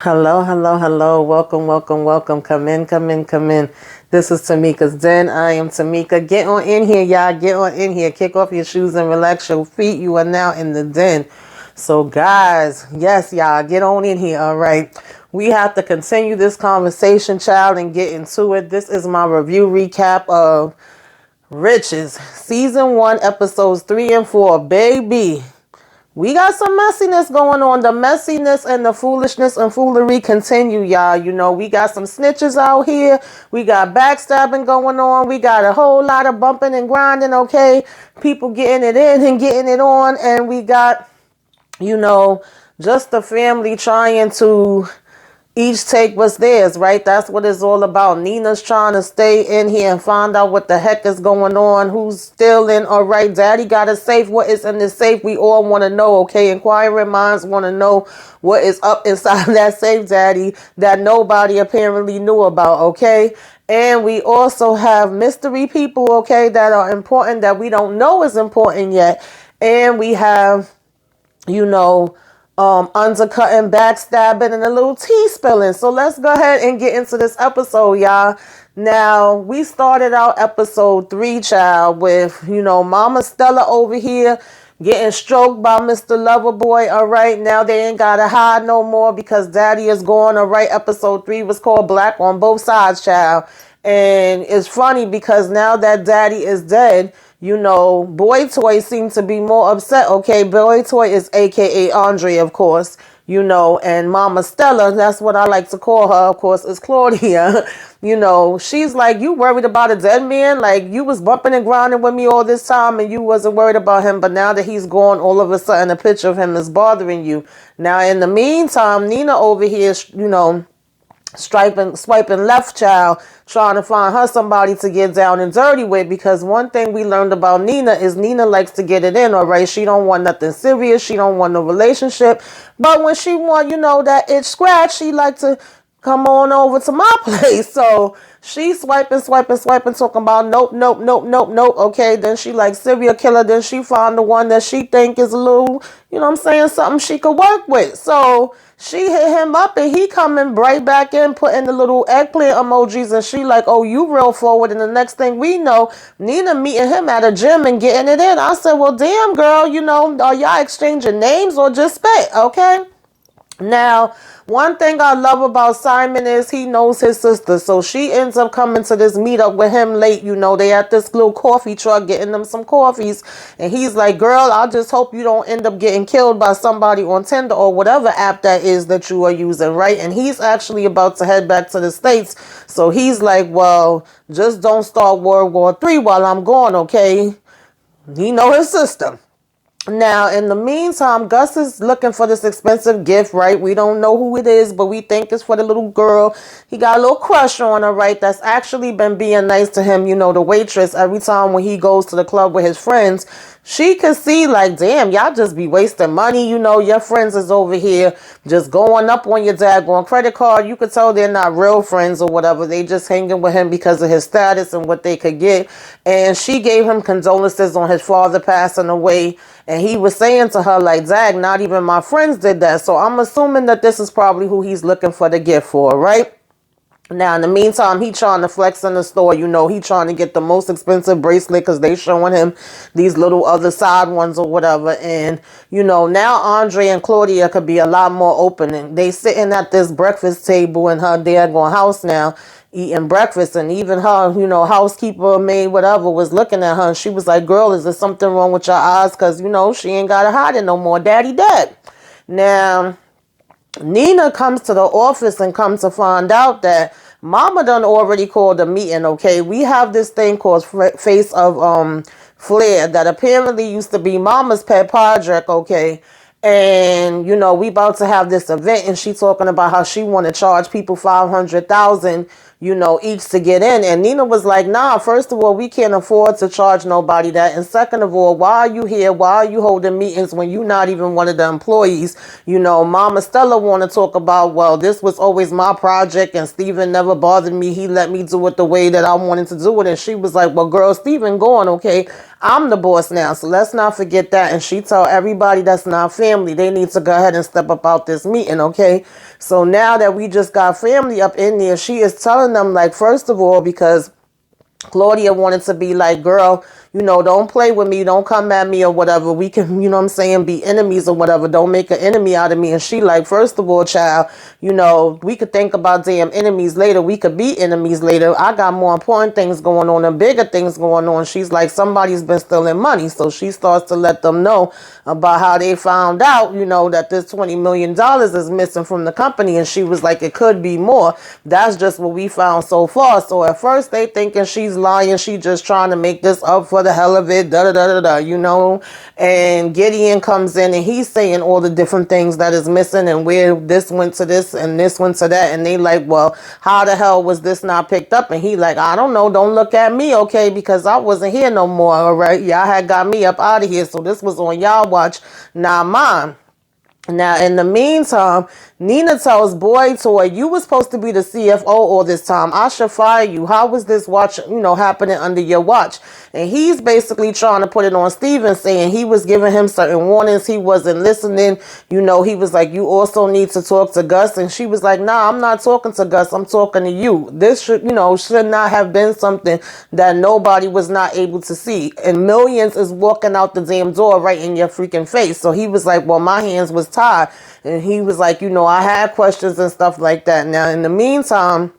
Hello, hello, hello. Welcome, welcome, welcome. Come in, come in, come in. This is Tamieka's Den. I am Tamieka. Get on in here, y'all. Get on in here. Kick off your shoes and relax your feet. You are now in the den. So, guys, yes, y'all, get on in here, all right? We have to continue this conversation, child, and get into it. This is my review recap of Riches, Season 1, Episodes 3 and 4. Baby. We got some messiness going on. The messiness and the foolishness and foolery continue, y'all. You know, we got some snitches out here. We got backstabbing going on. We got a whole lot of bumping and grinding, okay? People getting it in and getting it on. And we got, you know, just the family trying to each take what's theirs, right? That's what it's all about. Nina's trying to stay in here and find out what the heck is going on, who's still in. All right, Daddy got a safe. What is in this safe? We all want to know, okay? Inquiring minds want to know what is up inside that safe, Daddy, that nobody apparently knew about, okay? And we also have mystery people, okay, that are important that we don't know is important yet. And we have, you know, undercutting, backstabbing, and a little tea spilling. So let's go ahead and get into this episode, y'all. Now, we started out episode 3, child, with, you know, Mama Stella over here getting stroked by Mr. Loverboy. All right, now they ain't gotta hide no more because Daddy is gone. All right, episode 3 was called Black on Both Sides, child. And it's funny because now that Daddy is dead, you know, Boy Toy seems to be more upset. Okay, Boy Toy is AKA Andre, of course, you know, and Mama Stella, that's what I like to call her, of course, is Claudia. You know, she's like, you worried about a dead man? Like, you was bumping and grinding with me all this time and you wasn't worried about him, but now that he's gone, all of a sudden a picture of him is bothering you. Now, in the meantime, Nina over here, you know, swiping left, child, trying to find her somebody to get down and dirty with, because one thing we learned about Nina is Nina likes to get it in, all right? She don't want nothing serious. She don't want no relationship. But when she want, you know, that itch scratch, she like to come on over to my place. So she swiping, talking about nope, nope, nope, nope, nope. Okay, then she like serial killer. Then she found the one that she think is a little, you know what I'm saying, something she could work with. So she hit him up and he coming right back in, putting the little eggplant emojis, and she like, oh, you real forward. And the next thing we know, Nina meeting him at a gym and getting it in. I said, well, damn, girl, you know, are y'all exchanging names or just spit? Okay. Now, one thing I love about Simon is he knows his sister. So she ends up coming to this meetup with him late. You know, they at this little coffee truck getting them some coffees. And he's like, girl, I just hope you don't end up getting killed by somebody on Tinder or whatever app that is that you are using, right? And he's actually about to head back to the States. So he's like, well, just don't start World War III while I'm gone, okay? He know his sister. Now, in the meantime, Gus is looking for this expensive gift, right? We don't know who it is, but we think it's for the little girl. He got a little crush on her, right? That's actually been being nice to him. You know, the waitress, every time when he goes to the club with his friends, she could see like, damn, y'all just be wasting money. You know, your friends is over here just going up on your daggone credit card. You could tell they're not real friends or whatever. They just hanging with him because of his status and what they could get. And she gave him condolences on his father passing away. And he was saying to her, like, Zag, not even my friends did that. So I'm assuming that this is probably who he's looking for the gift for, right? Now, in the meantime, he trying to flex in the store. You know, he trying to get the most expensive bracelet because they showing him these little other side ones or whatever. And, you know, now Andre and Claudia could be a lot more open. And they sitting at this breakfast table in her daggone house now, eating breakfast. And even her, you know, housekeeper, maid, whatever, was looking at her. And she was like, girl, is there something wrong with your eyes? Because, you know, she ain't got to hide it no more. Daddy dead. Now, Nina comes to the office and comes to find out that Mama done already called a meeting, okay? We have this thing called Face of Flair that apparently used to be Mama's pet project, okay? And, you know, we about to have this event and she talking about how she want to charge people $500,000, each to get in. And Nina was like, nah, first of all, we can't afford to charge nobody that. And second of all, why are you here? Why are you holding meetings when you're not even one of the employees? Mama Stella want to talk about, well, this was always my project and Steven never bothered me. He let me do it the way that I wanted to do it. And she was like, well, girl, Steven gone, okay? I'm the boss now, so let's not forget that. And she told everybody that's not family, they need to go ahead and step up out this meeting, okay? So now that we just got family up in there, she is telling them, like, first of all, because Claudia wanted to be like, girl, don't play with me. Don't come at me or whatever. We can, be enemies or whatever. Don't make an enemy out of me. And she like, first of all, child, we could think about damn enemies later. We could be enemies later. I got more important things going on and bigger things going on. She's like, somebody's been stealing money. So she starts to let them know about how they found out, that this $20 million is missing from the company. And she was like, it could be more. That's just what we found so far. So at first they thinking she's lying. She just trying to make this up for the hell of it, and Gideon comes in and he's saying all the different things that is missing and where this went to this and this went to that, and they like, well, how the hell was this not picked up? And he like, I don't know, don't look at me, okay, because I wasn't here no more, all right? Y'all had got me up out of here, so this was on y'all watch, not mine. Now, in the meantime, Nina tells Boy Toy, you were supposed to be the CFO all this time. I should fire you. How was this watch, happening under your watch? And he's basically trying to put it on Steven, saying he was giving him certain warnings. He wasn't listening. He was like, you also need to talk to Gus. And she was like, nah, I'm not talking to Gus. I'm talking to you. This should not have been something that nobody was not able to see. And millions is walking out the damn door right in your freaking face. So he was like, well, my hands was tied. And he was like, I had questions and stuff like that. Now, in the meantime,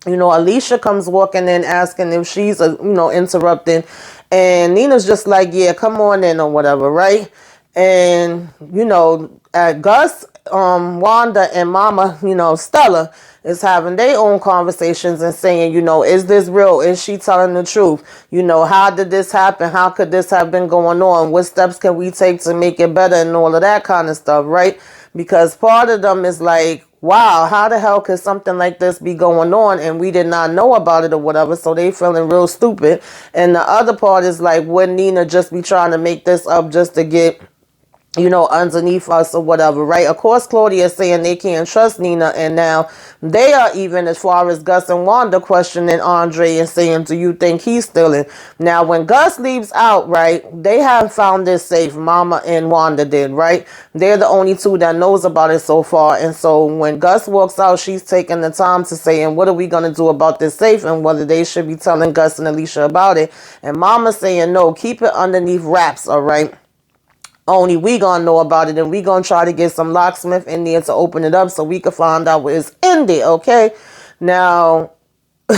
Alicia comes walking in asking if she's, interrupting. And Nina's just like, yeah, come on in or whatever, right? And, Gus, Wanda and Mama, Stella is having their own conversations and saying, is this real? Is she telling the truth? How did this happen? How could this have been going on? What steps can we take to make it better and all of that kind of stuff, right? Because part of them is like, wow, how the hell could something like this be going on and we did not know about it or whatever? So they feeling real stupid. And the other part is like, would Nina just be trying to make this up just to get underneath us or whatever, right? Of course, Claudia is saying they can't trust Nina, and now they are even, as far as Gus and Wanda, questioning Andre and saying, do you think he's stealing? Now, when Gus leaves out, right, they have found this safe. Mama and Wanda did, right? They're the only two that knows about it so far, and so when Gus walks out, she's taking the time to say, and what are we going to do about this safe, and whether they should be telling Gus and Alicia about it. And Mama's saying, no, keep it underneath wraps, all right? Only we gonna know about it, and we gonna try to get some locksmith in there to open it up so we can find out what is in there, okay? Now,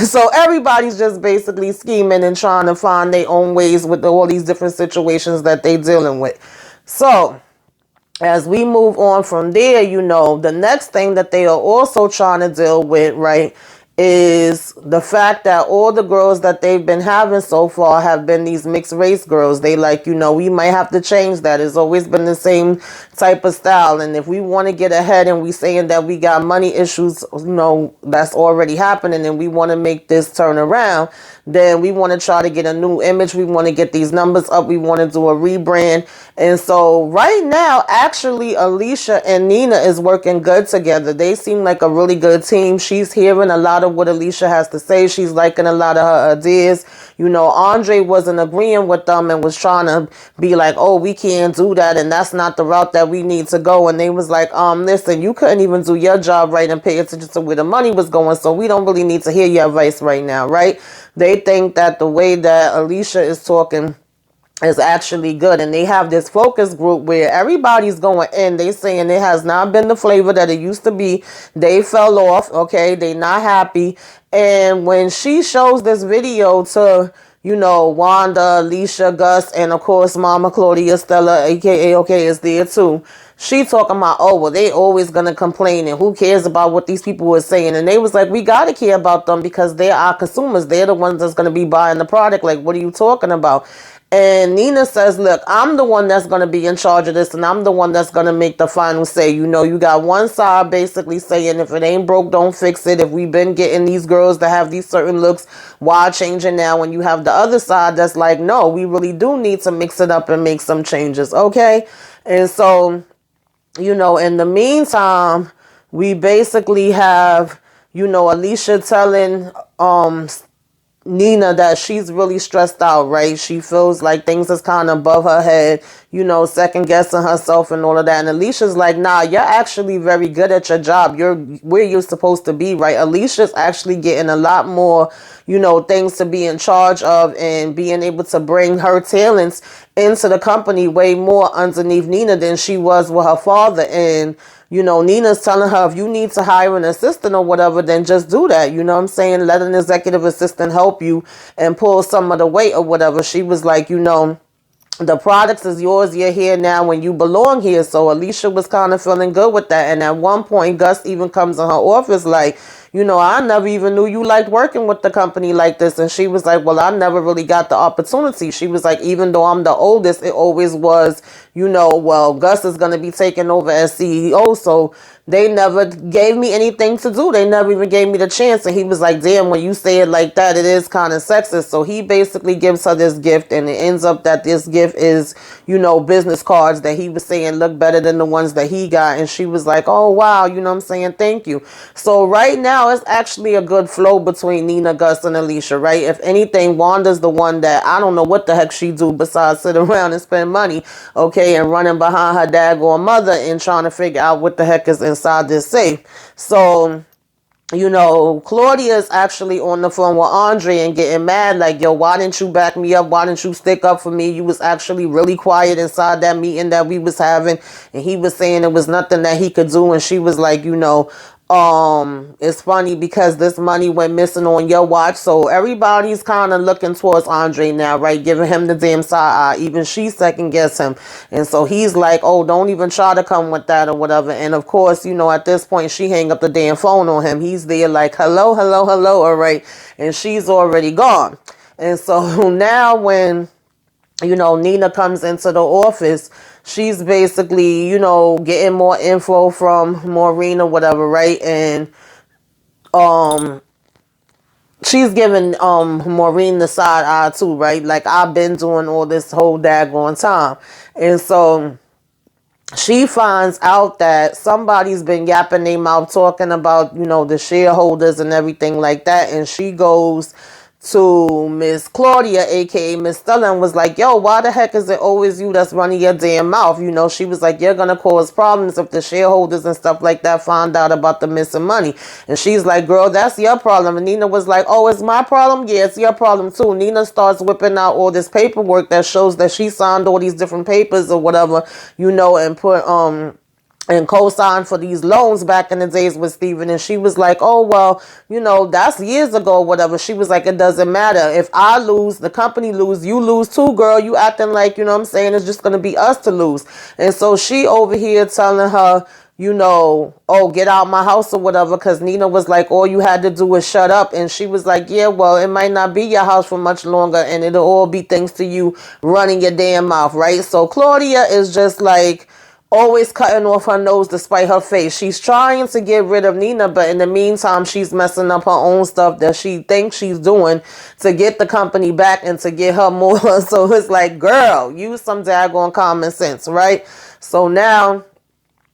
so everybody's just basically scheming and trying to find their own ways with all these different situations that they dealing with. So, as we move on from there, the next thing that they are also trying to deal with, right, is the fact that all the girls that they've been having so far have been these mixed race girls. They like, we might have to change that. It's always been the same type of style. And if we want to get ahead and we saying that we got money issues, that's already happening and we want to make this turn around, then we want to try to get a new image. We want to get these numbers up. We want to do a rebrand. And so right now, actually, Alicia and Nina is working good together. They seem like a really good team. She's hearing a lot of what Alicia has to say. She's liking a lot of her ideas. Andre wasn't agreeing with them and was trying to be like, oh, we can't do that. And that's not the route that we need to go. And they was like, listen, you couldn't even do your job right and pay attention to where the money was going. So we don't really need to hear your advice right now, right? They think that the way that Alicia is talking is actually good, and they have this focus group where everybody's going in. They saying it has not been the flavor that it used to be. They fell off, okay? They not happy. And when she shows this video to Wanda, Alicia, Gus, and of course Mama Claudia Stella, aka okay, is there too. she talking about, oh, well, they always gonna complain and who cares about what these people were saying. And they was like, we gotta care about them because they're our consumers. They're the ones that's gonna be buying the product. Like, what are you talking about? And Nina says, look, I'm the one that's going to be in charge of this, and I'm the one that's going to make the final say. You know, you got one side basically saying, if it ain't broke, don't fix it. If we've been getting these girls to have these certain looks, why change it now? When you have the other side that's like, no, we really do need to mix it up and make some changes, okay? And so, you know, in the meantime, we basically have, you know, Alicia telling Nina that she's really stressed out, right? She feels like things is kind of above her head, you know, second guessing herself and all of that. And Alicia's like, nah, you're actually very good at your job. You're where you're supposed to be, right? Alicia's actually getting a lot more, you know, things to be in charge of and being able to bring her talents into the company way more underneath Nina than she was with her father. And you know, Nina's telling her, if you need to hire an assistant or whatever, then just do that. You know what I'm saying? Let an executive assistant help you and pull some of the weight or whatever. She was like, you know, the products is yours. You're here now when you belong here. So Alicia was kind of feeling good with that. And at one point, Gus even comes in her office like, you know, I never even knew you liked working with the company like this. And she was like, well, I never really got the opportunity. She was like, even though I'm the oldest, it always was, you know, well, Gus is going to be taking over as CEO. So they never gave me anything to do. They never even gave me the chance. And he was like, damn, when you say it like that, it is kind of sexist. So he basically gives her this gift, and it ends up that this gift is, you know, business cards that he was saying look better than the ones that he got. And she was like, oh, wow, you know what I'm saying? Thank you. So right now, it's actually a good flow between Nina, Gus, and Alicia, right? If anything, Wanda's the one that I don't know what the heck she do besides sit around and spend money, okay, and running behind her daggone mother and trying to figure out what the heck is inside this safe. So, you know, Claudia is actually on the phone with Andre and getting mad like, yo, why didn't you back me up? Why didn't you stick up for me? You was actually really quiet inside that meeting that we was having. And he was saying it was nothing that he could do. And she was like, you know, it's funny because this money went missing on your watch. So everybody's kind of looking towards Andre now, right? Giving him the damn side eye. Even she second guess him. And so he's like, oh, don't even try to come with that or whatever. And of course, you know, at this point, she hang up the damn phone on him. He's there like, hello, hello, hello. All right. And she's already gone. And so now when, you know, Nina comes into the office, she's basically, you know, getting more info from Maureen or whatever, right? And she's giving Maureen the side eye too, right? Like, I've been doing all this whole daggone time. And so she finds out that somebody's been yapping their mouth talking about, you know, the shareholders and everything like that. And she goes to Miss Claudia, aka Miss Stella, and was like, yo, why the heck is it always you that's running your damn mouth? You know, she was like, you're gonna cause problems if the shareholders and stuff like that find out about the missing money. And she's like, girl, that's your problem. And Nina was like, oh, it's my problem? Yeah, it's your problem too. Nina starts whipping out all this paperwork that shows that she signed all these different papers or whatever, you know, and put and co-signed for these loans back in the days with Steven. And she was like, oh, well, you know, that's years ago, whatever. She was like, it doesn't matter. If I lose, the company lose, you lose too, girl. You acting like, you know what I'm saying, it's just going to be us to lose. And so she over here telling her, you know, oh, get out my house or whatever, because Nina was like, all you had to do was shut up. And she was like, yeah, well, it might not be your house for much longer, and it'll all be thanks to you running your damn mouth, right? So Claudia is just like, always cutting off her nose despite her face. She's trying to get rid of Nina, but in the meantime, she's messing up her own stuff that she thinks she's doing to get the company back and to get her more. So it's like, girl, use some daggone common sense, right? So now,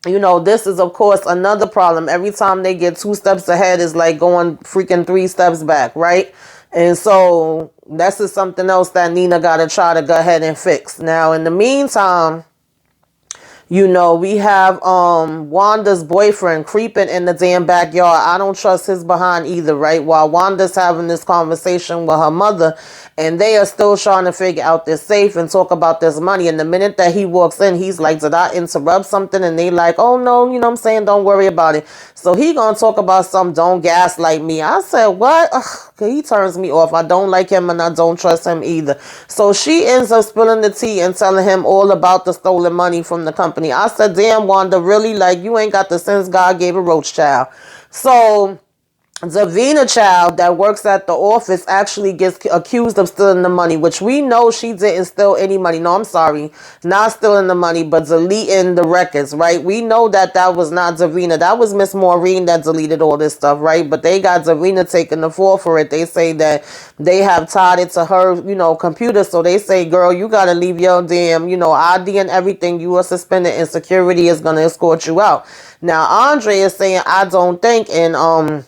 you know, this is, of course, another problem. Every time they get 2 steps ahead is like going freaking 3 steps back, right? And so this is something else that Nina got to try to go ahead and fix. Now, in the meantime, you know, we have Wanda's boyfriend creeping in the damn backyard. I don't trust his behind either, right? While Wanda's having this conversation with her mother, and they are still trying to figure out this safe and talk about this money. And the minute that he walks in, he's like, did I interrupt something? And they like, oh, no, you know what I'm saying? Don't worry about it. So he gonna talk about some don't gaslight me. I said, what? Ugh, he turns me off. I don't like him and I don't trust him either. So she ends up spilling the tea and telling him all about the stolen money from the company. company. I said, damn, Wanda, really? Like, you ain't got the sense God gave a roach child. So Davina child that works at the office actually gets accused of stealing the money, which we know she didn't steal any money. No, I'm sorry. Not stealing the money, but deleting the records, right? We know that that was not Davina. That was Miss Maureen that deleted all this stuff, right? But they got Davina taking the fall for it. They say that they have tied it to her, computer. So they say, girl, you got to leave your damn, ID and everything. You are suspended and security is going to escort you out. Now, Andre is saying, I don't think, and,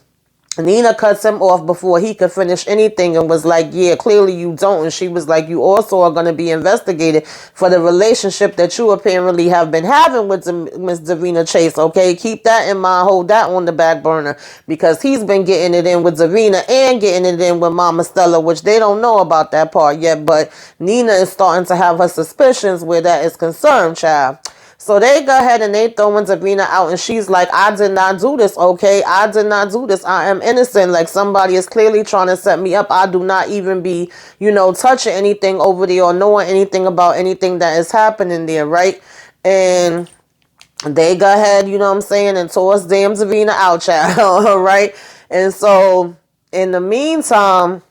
Nina cuts him off before he could finish anything and was like, yeah, clearly you don't. And she was like, you also are going to be investigated for the relationship that you apparently have been having with Miss Davina Chase, okay? Keep that in mind. Hold that on the back burner because he's been getting it in with Davina and getting it in with Mama Stella, which they don't know about that part yet. But Nina is starting to have her suspicions where that is concerned, child. So they go ahead and they throwing Davina out and she's like, I did not do this, okay? I did not do this. I am innocent. Like somebody is clearly trying to set me up. I do not even be, touching anything over there or knowing anything about anything that is happening there, right? And they go ahead, and toss damn Davina out, child, all right? And so in the meantime,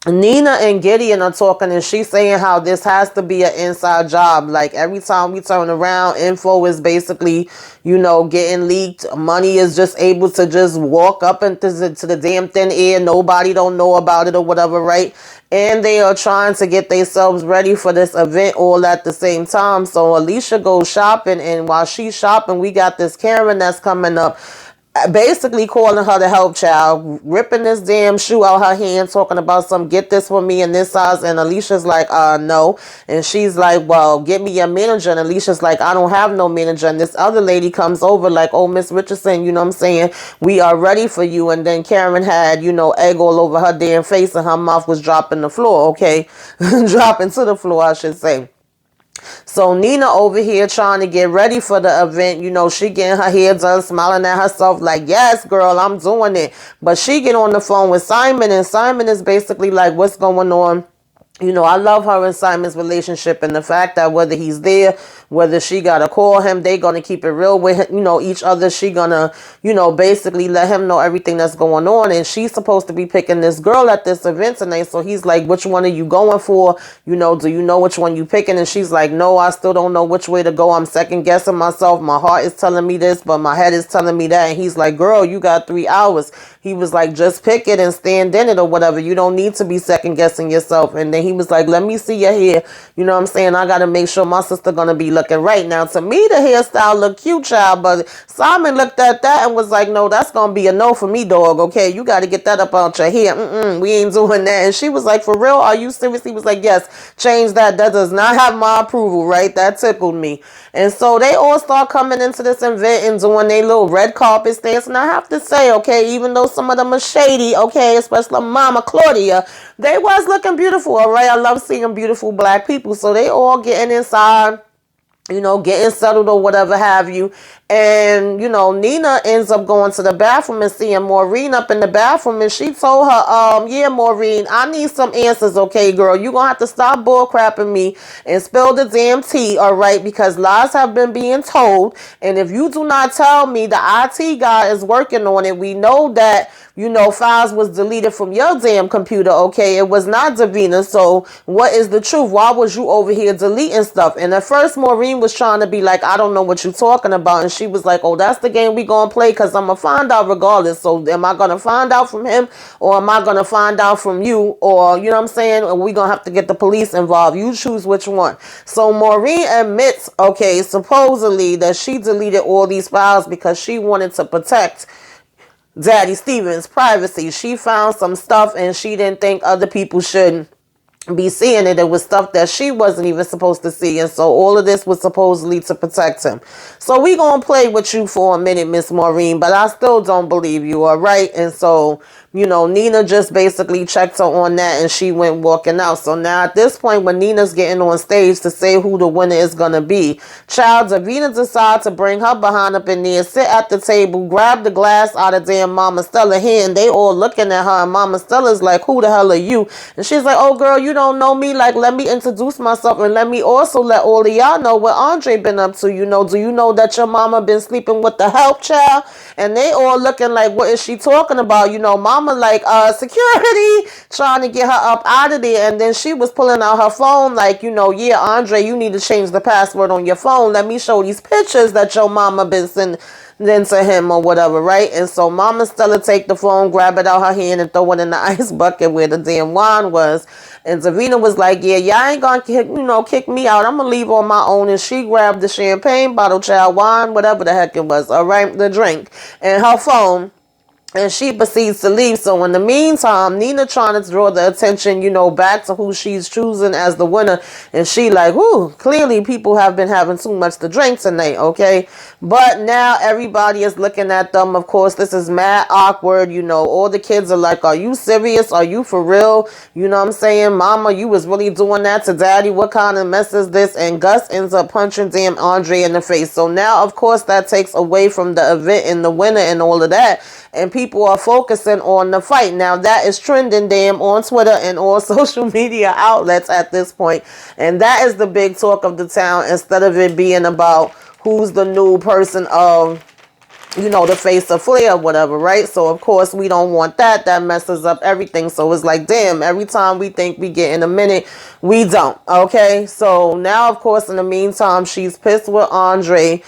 Nina and Gideon are talking and she's saying how this has to be an inside job. Like every time we turn around, info is basically, getting leaked. Money is just able to just walk up into the damn thin air. Nobody don't know about it or whatever, right? And they are trying to get themselves ready for this event all at the same time. So Alicia goes shopping and while she's shopping, we got this Karen that's coming up. Basically calling her the help child, ripping this damn shoe out her hand, talking about some get this for me in this size, and Alicia's like, no. And she's like, well, get me your manager. And Alicia's like, I don't have no manager. And this other lady comes over like, oh, Miss Richardson, we are ready for you. And then Karen had, egg all over her damn face and her mouth was dropping the floor, okay? Dropping to the floor, I should say. So Nina over here trying to get ready for the event. She getting her hair done, smiling at herself like, yes, girl, I'm doing it. But she get on the phone with Simon and Simon is basically like, what's going on? I love her and Simon's relationship and the fact that whether he's there, whether she got to call him, they going to keep it real with, each other. She going to, basically let him know everything that's going on. And she's supposed to be picking this girl at this event tonight. So he's like, which one are you going for? Do you know which one you picking? And she's like, no, I still don't know which way to go. I'm second guessing myself. My heart is telling me this, but my head is telling me that. And he's like, girl, you got 3 hours. He was like, just pick it and stand in it or whatever. You don't need to be second guessing yourself. And then he was like, let me see your hair. I got to make sure my sister going to be looking right. Now, to me, the hairstyle look cute, child. But Simon looked at that and was like, no, that's going to be a no for me, dog. Okay, you got to get that up out your hair. We ain't doing that. And she was like, for real? Are you serious? He was like, yes, change that. That does not have my approval, right? That tickled me. And so they all start coming into this event and doing their little red carpet stance. And I have to say, okay, even though some of them are shady, okay, especially Mama Claudia, they was looking beautiful, all right? I love seeing beautiful black people. So they all getting inside, getting settled or whatever have you. And, Nina ends up going to the bathroom and seeing Maureen up in the bathroom. And she told her, yeah, Maureen, I need some answers, okay, girl? You're going to have to stop bullcrapping me and spill the damn tea, all right? Because lies have been being told. And if you do not tell me the IT guy is working on it, we know that, files was deleted from your damn computer, okay? It was not Davina. So what is the truth? Why was you over here deleting stuff? And at first, Maureen was trying to be like, I don't know what you're talking about. And she was like, oh, that's the game we gonna play because I'm gonna find out regardless. So am I gonna find out from him or am I gonna find out from you? Or, you know what I'm saying? Or we gonna have to get the police involved. You choose which one. So Maureen admits, okay, supposedly that she deleted all these files because she wanted to protect Daddy Stevens' privacy. She found some stuff and she didn't think other people should be seeing it. It was stuff that she wasn't even supposed to see. And so all of this was supposedly to protect him. So we gonna play with you for a minute, Miss Maureen, but I still don't believe you, all right? And so Nina just basically checked her on that and she went walking out. So now at this point, when Nina's getting on stage to say who the winner is going to be, child, Davina decides to bring her behind up in there, sit at the table, grab the glass out of damn Mama Stella's hand. They all looking at her and Mama Stella's like, who the hell are you? And she's like, oh girl, you don't know me. Like, let me introduce myself and let me also let all of y'all know what Andre been up to. Do you know that your mama been sleeping with the help child? And they all looking like, what is she talking about? Mama like, security, trying to get her up out of there. And then she was pulling out her phone like, yeah, Andre, you need to change the password on your phone. Let me show these pictures that your mama been sending to him or whatever, right? And so Mama Stella take the phone, grab it out her hand and throw it in the ice bucket where the damn wine was. And Davina was like, yeah, y'all ain't gonna kick me out. I'm gonna leave on my own. And she grabbed the champagne bottle, child, wine, whatever the heck it was, all right, the drink, and her phone. And she proceeds to leave. So in the meantime, Nina trying to draw the attention, back to who she's choosing as the winner. And she like, whoo, clearly people have been having too much to drink tonight, okay? But now everybody is looking at them. Of course, this is mad awkward. All the kids are like, are you serious? Are you for real? You know what I'm saying? Mama, you was really doing that to daddy? What kind of mess is this? And Gus ends up punching damn Andre in the face. So now, of course, that takes away from the event and the winner and all of that. And people are focusing on the fight. Now, that is trending damn on Twitter and all social media outlets at this point. And that is the big talk of the town, instead of it being about who's the new person of, the face of Flair or whatever, right? So, of course, we don't want that. That messes up everything. So, it's like, damn, every time we think we get in a minute, we don't, okay? So, now, of course, in the meantime, she's pissed with Andre.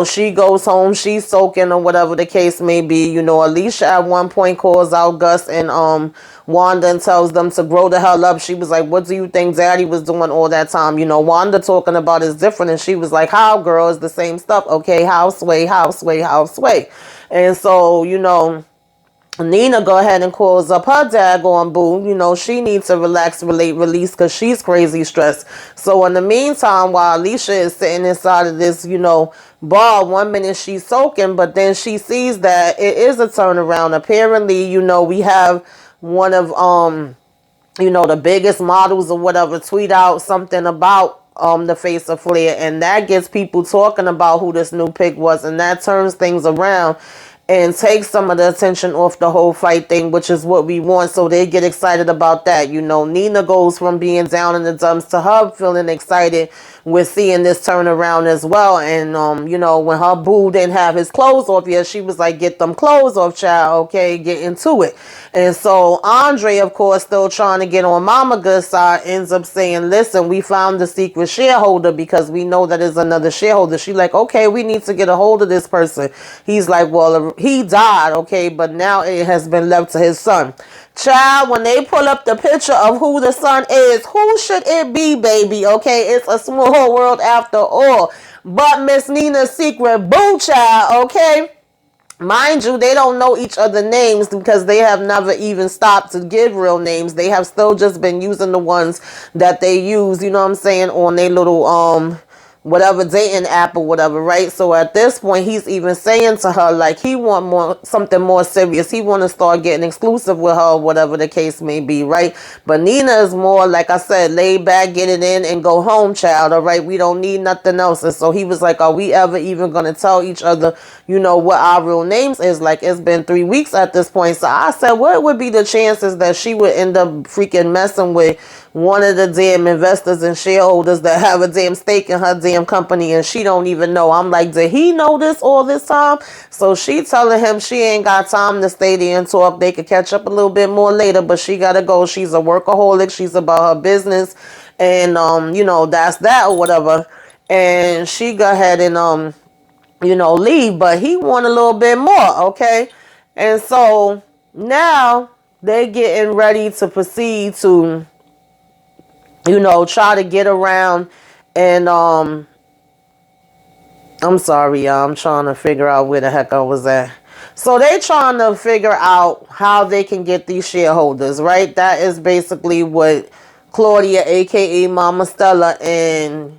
She goes home, she's soaking or whatever the case may be. Alicia at one point calls out Gus and Wanda and tells them to grow the hell up. She was like, what do you think daddy was doing all that time? Wanda talking about is different. And she was like, how, girl, is the same stuff. Okay, house sway. And so, Nina go ahead and calls up her daggone boo. She needs to relax, release, because she's crazy stressed. So in the meantime, while Alicia is sitting inside of this, bar, 1 minute she's soaking, but then she sees that it is a turnaround. Apparently, we have one of, the biggest models or whatever tweet out something about the face of Flair, and that gets people talking about who this new pick was, and that turns things around and take some of the attention off the whole fight thing, which is what we want. So they get excited about that. Nina goes from being down in the dumps to her feeling excited with seeing this turnaround as well. And, when her boo didn't have his clothes off yet, she was like, get them clothes off, child. Okay, get into it. And so Andre, of course, still trying to get on Mama Good's side, ends up saying, listen, we found the secret shareholder because we know that is another shareholder. She like, okay, we need to get a hold of this person. He's like, well, he died, okay, but now it has been left to his son. Child, when they pull up the picture of who the son is, who should it be, baby? Okay, it's a small world after all. But Miss Nina's secret boo child, okay? Mind you, they don't know each other names because they have never even stopped to give real names. They have still just been using the ones that they use, on their little whatever dating app or whatever, right? So at this point, he's even saying to her like he want something more serious. He want to start getting exclusive with her, whatever the case may be, right? But Nina is more, like I said, laid back, get it in and go home, child. All right, we don't need nothing else. And so he was like, are we ever even gonna tell each other, what our real names is? Like, it's been 3 weeks at this point. So I said, what would be the chances that she would end up freaking messing with one of the damn investors and shareholders that have a damn stake in her damn company and she don't even know? I'm like, did he know this all this time? So she telling him she ain't got time to stay there and talk. They could catch up a little bit more later, but she gotta go. She's a workaholic. She's about her business. And, that's that or whatever. And she go ahead and, leave. But he want a little bit more, okay? And so now they getting ready to proceed to try to get around and, I'm sorry, y'all. I'm trying to figure out where the heck I was at. So they trying to figure out how they can get these shareholders, right? That is basically what Claudia, a.k.a. Mama Stella, and,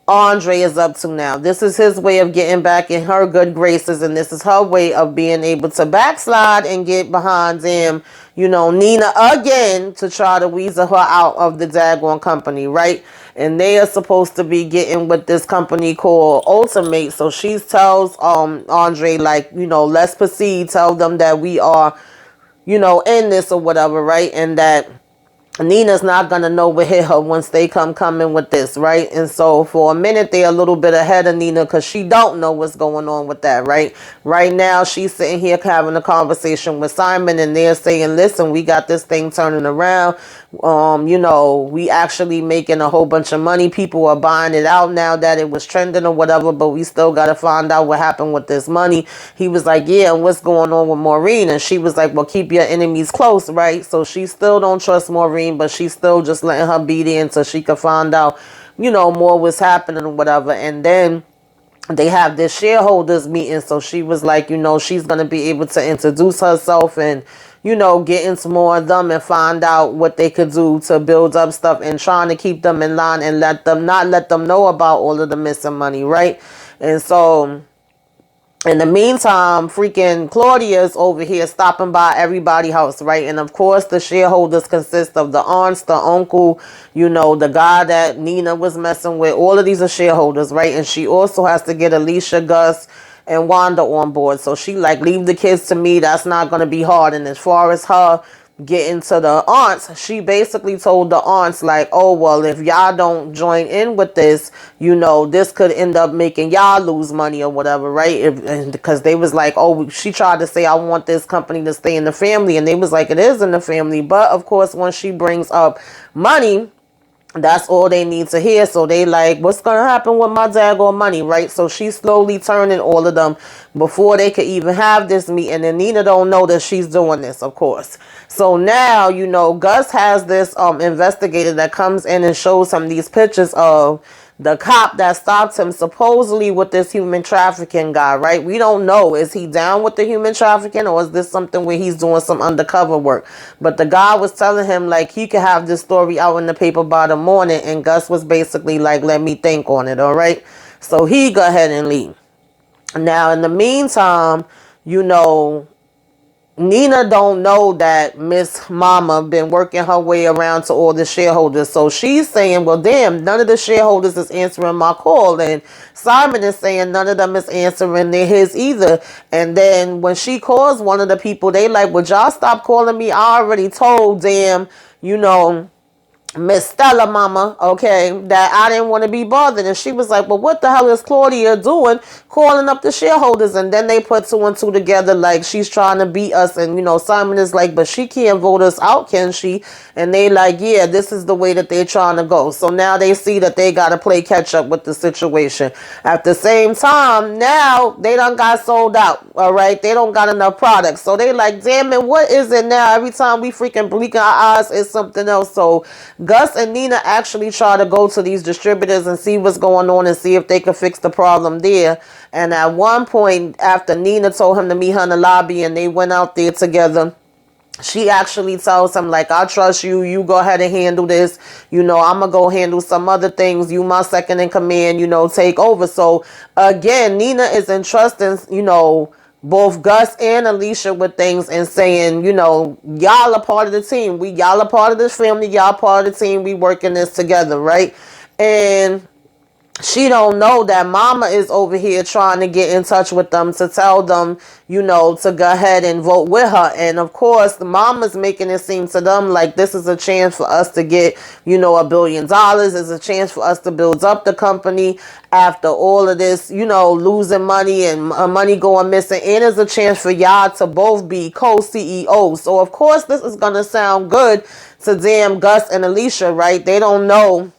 Andre is up to now. This is his way of getting back in her good graces, and this is her way of being able to backslide and get behind him, Nina again, to try to weasel her out of the daggone company, right? And they are supposed to be getting with this company called Ultimate. So she tells Andre, like, let's proceed, tell them that we are, in this or whatever, right? And that Nina's not going to know what hit her once they coming with this, right? And so for a minute, they're a little bit ahead of Nina because she don't know what's going on with that, right? Right now, she's sitting here having a conversation with Simon, and they're saying, listen, we got this thing turning around. We actually making a whole bunch of money. People are buying it out now that it was trending or whatever, but we still got to find out what happened with this money. He was like, yeah, and what's going on with Maureen? And she was like, well, keep your enemies close, right? So she still don't trust Maureen, but she's still just letting her be there until she could find out, more what's happening or whatever. And then they have this shareholders meeting. So she was like, she's going to be able to introduce herself and, get into more of them and find out what they could do to build up stuff and trying to keep them in line and not let them know about all of the missing money, right? And so in the meantime, freaking Claudia's over here stopping by everybody's house, right? And of course, the shareholders consist of the aunts, the uncle, the guy that Nina was messing with. All of these are shareholders, right? And she also has to get Alicia, Gus, and Wanda on board. So she like, leave the kids to me. That's not going to be hard. And as far as her getting to the aunts, she basically told the aunts like, oh, well, if y'all don't join in with this, this could end up making y'all lose money or whatever, right? Because they was like, oh, she tried to say, I want this company to stay in the family. And they was like, it is in the family. But of course, once she brings up money, that's all they need to hear. So they like, what's going to happen with my daggone money, right? So she's slowly turning all of them before they could even have this meeting. And Nina don't know that she's doing this, of course. So now, Gus has this investigator that comes in and shows him these pictures of the cop that stopped him supposedly with this human trafficking guy, right? We don't know. Is he down with the human trafficking, or is this something where he's doing some undercover work? But the guy was telling him like he could have this story out in the paper by the morning, and Gus was basically like, let me think on it, all right? So he go ahead and leave. Now, in the meantime, Nina don't know that Miss Mama been working her way around to all the shareholders. So she's saying, well, damn, none of the shareholders is answering my call. And Simon is saying none of them is answering his either. And then when she calls one of the people, they like, would y'all stop calling me? I already told them, Miss Stella Mama, okay, that I didn't want to be bothered. And she was like, well, what the hell is Claudia doing calling up the shareholders? And then they put two and two together like she's trying to beat us. And, Simon is like, but she can't vote us out, can she? And they like, yeah, this is the way that they're trying to go. So now they see that they got to play catch up with the situation. At the same time, now they done got sold out, all right? They don't got enough products. So they like, damn it, what is it now? Every time we freaking blink our eyes, it's something else. So Gus and Nina actually try to go to these distributors and see what's going on and see if they can fix the problem there. And at one point, after Nina told him to meet her in the lobby and they went out there together, she actually tells him, like, I trust you. You go ahead and handle this. I'm going to go handle some other things. You my second in command, take over. So, again, Nina is entrusting, both Gus and Alicia with things and saying, y'all are part of the team. Y'all are part of this family. Y'all part of the team. We working this together, right? And she don't know that Mama is over here trying to get in touch with them to tell them, to go ahead and vote with her. And of course, the Mama's making it seem to them like this is a chance for us to get, $1 billion. It's a chance for us to build up the company after all of this, losing money and money going missing. And it's a chance for y'all to both be co-CEOs. So of course, this is going to sound good to damn Gus and Alicia, right? They don't know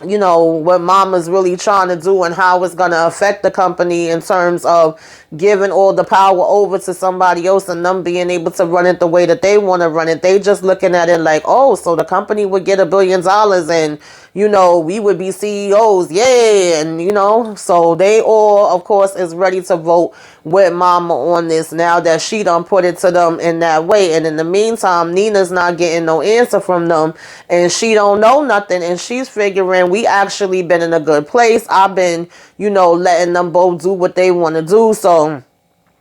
what Mama's really trying to do and how it's going to affect the company in terms of giving all the power over to somebody else and them being able to run it the way that they want to run it. They just looking at it like, oh, so the company would get $1 billion and, you know, we would be CEOs. Yeah. And, you know, so they all, of course, is ready to vote with mama on this now that she done put it to them in that way. And in the meantime, Nina's not getting no answer from them, and she don't know nothing, and she's figuring we actually been in a good place. I've been, you know, letting them both do what they want to do, so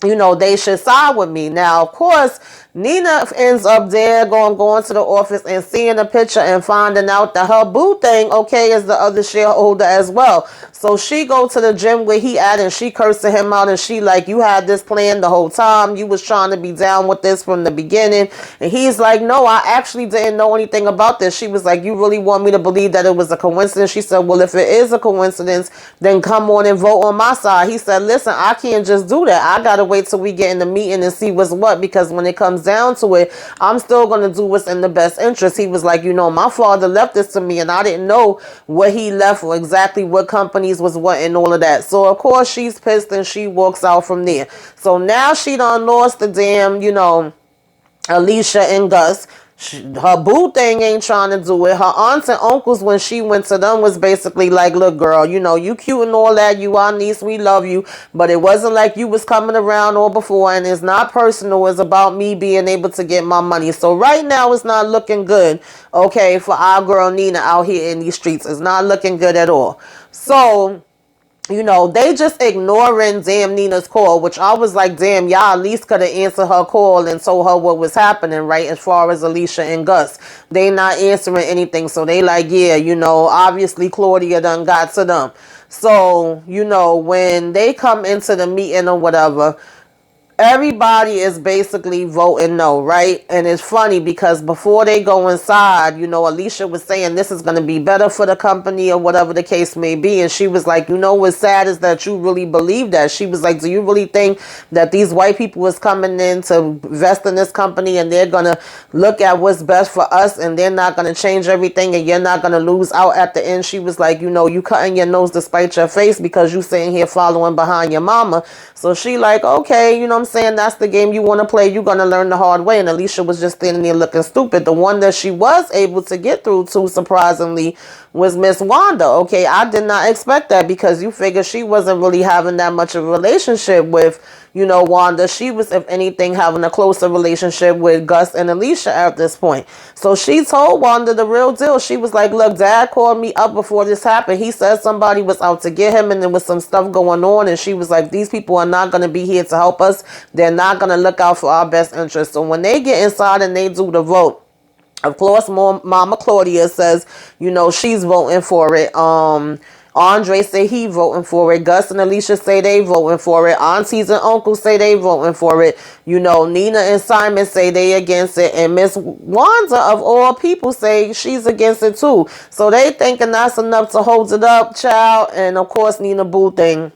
you know, they should side with me. Now, of course, Nina ends up there going to the office and seeing a picture and finding out that her boo thing, okay, is the other shareholder as well. So she go to the gym where he at, and she cursing him out, and she like, you had this plan the whole time. You was trying to be down with this from the beginning. And he's like, no, I actually didn't know anything about this. She was like, you really want me to believe that it was a coincidence? She said, well, if it is a coincidence, then come on and vote on my side. He said, listen, I can't just do that. I gotta wait till we get in the meeting and see what's what, because when it comes down to it, I'm still going to do what's in the best interest. He was like, you know, my father left this to me, and I didn't know what he left or exactly what companies was what and all of that. So of course she's pissed, and she walks out from there. So now she done lost the damn, you know, Alicia and Gus. Her boo thing ain't trying to do it. Her aunts and uncles, when she went to them, was basically like, look, girl, you know, you cute and all that. You our niece. We love you. But it wasn't like you was coming around all before. And it's not personal. It's about me being able to get my money. So right now it's not looking good, okay, for our girl Nina out here in these streets. It's not looking good at all. So, you know, they just ignoring damn Nina's call, which I was like, damn, y'all at least could have answered her call and told her what was happening, right? As far as Alicia and Gus, they not answering anything. So they like, yeah, you know, obviously Claudia done got to them. So, you know, when they come into the meeting or whatever, everybody is basically voting no, right? And it's funny because before they go inside, you know, Alicia was saying this is going to be better for the company or whatever the case may be. And she was like, you know, what's sad is that you really believe that. She was like, do you really think that these white people is coming in to invest in this company and they're going to look at what's best for us and they're not going to change everything and you're not going to lose out at the end? She was like, you know, you cutting your nose to spite your face because you sitting here following behind your mama. So she like, okay, you know what I'm saying, that's the game you want to play. You're going to learn the hard way. And Alicia was just standing there looking stupid. The one that she was able to get through to, surprisingly, was Miss Wanda. Okay, I did not expect that because you figure she wasn't really having that much of a relationship with, you know, Wanda. She was, if anything, having a closer relationship with Gus and Alicia at this point. So she told Wanda the real deal. She was like, look, Dad called me up before this happened. He said somebody was out to get him and there was some stuff going on. And she was like, these people are not going to be here to help us. They're not going to look out for our best interest. So when they get inside and they do the vote, of course, Mama Claudia says, you know, she's voting for it. Andre say he voting for it. Gus and Alicia say they voting for it. Aunties and uncles say they voting for it. You know, Nina and Simon say they against it. And Miss Wanda, of all people, say she's against it too. So they thinking that's enough to hold it up, child. And of course, Nina Boo thing,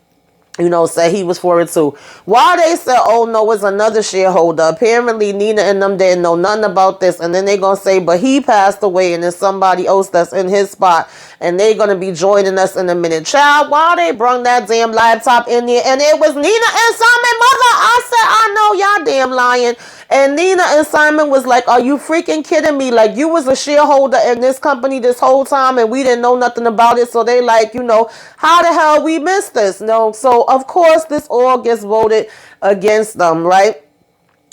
you know, said he was for it too. Why they said, oh no, it's another shareholder. Apparently Nina and them didn't know nothing about this. And then they gonna say, but he passed away and there's somebody else that's in his spot. And they gonna be joining us in a minute. Child, why they brung that damn laptop in there? And it was Nina and Simon, mother. I said, I know y'all damn lying. And Nina and Simon was like, are you freaking kidding me? Like, you was a shareholder in this company this whole time and we didn't know nothing about it. So they like, you know, how the hell we missed this? No. So, of course, this all gets voted against them, right?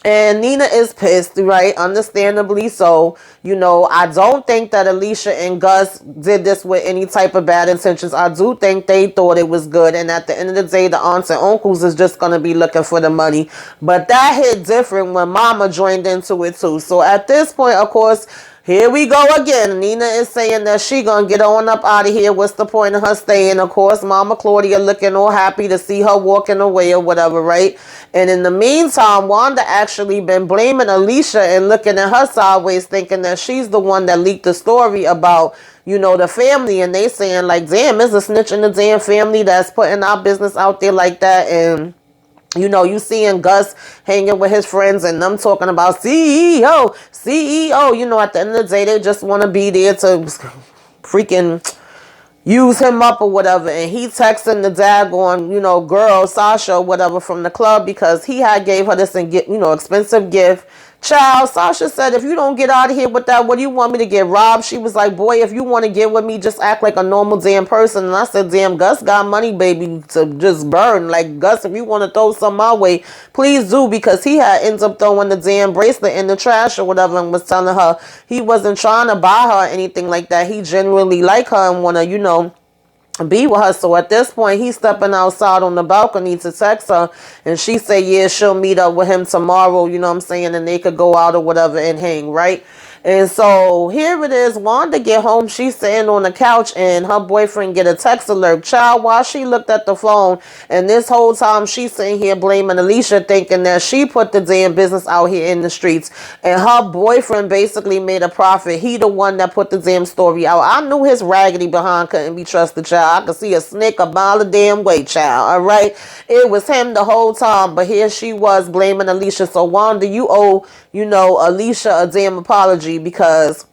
And Nina is pissed, right? Understandably so. You know, I don't think that Alicia and Gus did this with any type of bad intentions. I do think they thought it was good. And at the end of the day, the aunts and uncles is just going to be looking for the money. But that hit different when Mama joined into it too. So at this point, of course, here we go again. Nina is saying that she gonna get on up out of here. What's the point of her staying? Of course, Mama Claudia looking all happy to see her walking away or whatever, right? And in the meantime, Wanda actually been blaming Alicia and looking at her sideways, thinking that she's the one that leaked the story about, you know, the family. And they saying like, damn, it's a snitch in the damn family that's putting our business out there like that. And you know, you seeing Gus hanging with his friends and them talking about CEO. You know, at the end of the day, they just want to be there to freaking use him up or whatever. And he texting the daggone, you know, girl, Sasha or whatever from the club because he had gave her this, you know, expensive gift Child, Sasha said, if you don't get out of here with that, what do you want me to get robbed? She was like, boy, if you want to get with me, just act like a normal damn person. And I said, damn, Gus got money, baby, to just burn. Like, Gus, if you want to throw some my way, please do, because he had ends up throwing the damn bracelet in the trash or whatever and was telling her he wasn't trying to buy her or anything like that. He genuinely like her and want to, be with her. So at this point, he's stepping outside on the balcony to text her, and she said, yeah, she'll meet up with him tomorrow, you know what I'm saying, and they could go out or whatever and hang, right? And so here it is. Wanda get home. She's sitting on the couch and her boyfriend get a text alert. Child, while she looked at the phone, and this whole time she's sitting here blaming Alicia, thinking that she put the damn business out here in the streets. And her boyfriend basically made a profit. He the one that put the damn story out. I knew his raggedy behind couldn't be trusted, child. I could see a snake a mile a damn way, child. All right. It was him the whole time. But here she was blaming Alicia. So Wanda, you owe, Alicia a damn apology, because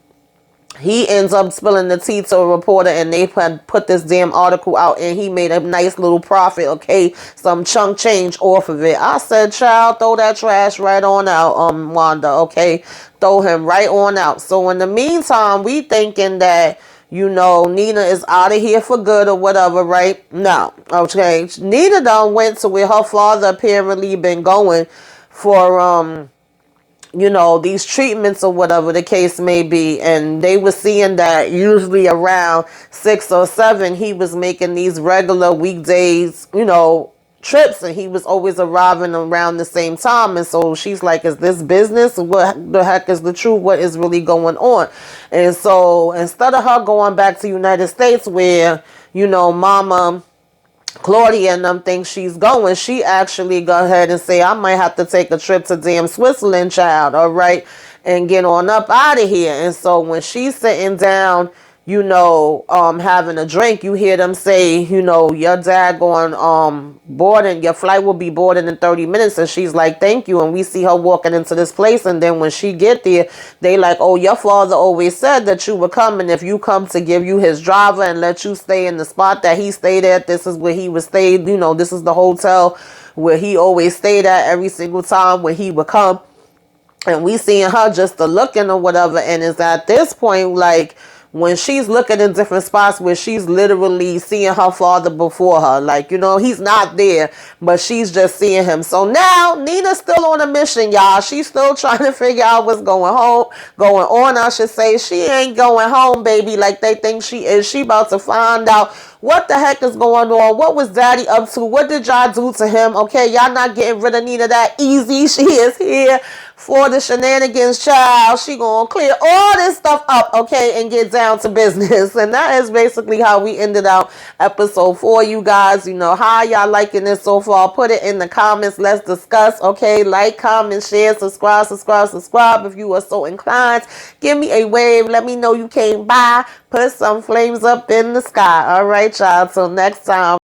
he ends up spilling the tea to a reporter and they put this damn article out and he made a nice little profit, okay? Some chunk change off of it. I said, child, throw that trash right on out, Wanda, okay? Throw him right on out. So in the meantime, we thinking that, Nina is out of here for good or whatever, right? No, okay? Nina done went to where her father apparently been going for, these treatments or whatever the case may be. And they were seeing that usually around 6 or 7, he was making these regular weekdays, trips, and he was always arriving around the same time. And so she's like, is this business? What the heck is the truth? What is really going on? And so instead of her going back to United States where, Mama Claudia and them think she's going, she actually go ahead and say, I might have to take a trip to damn Switzerland, child, all right, and get on up out of here. And so when she's sitting down, having a drink, you hear them say, your dad going boarding, your flight will be boarding in 30 minutes. And she's like, thank you. And we see her walking into this place. And then when she get there, they like, oh, your father always said that you were coming. If you come to give you his driver and let you stay in the spot that he stayed at, this is where he would stay. This is the hotel where he always stayed at every single time when he would come. And we seeing her just a looking or whatever. And it's at this point, like, when she's looking in different spots where she's literally seeing her father before her. Like, he's not there, but she's just seeing him. So now Nina's still on a mission, y'all. She's still trying to figure out what's going on, I should say. She ain't going home, baby, like they think she is. She about to find out what the heck is going on. What was daddy up to? What did y'all do to him? Okay, y'all not getting rid of Nina that easy. She is here for the shenanigans, child. She gonna clear all this stuff up, okay, and get down to business. And that is basically how we ended out episode 4, you guys. How y'all liking this so far? Put it in the comments. Let's discuss, okay? Like, comment, share, subscribe if you are so inclined. Give me a wave. Let me know you came by. Put some flames up in the sky. All right, y'all. Till next time.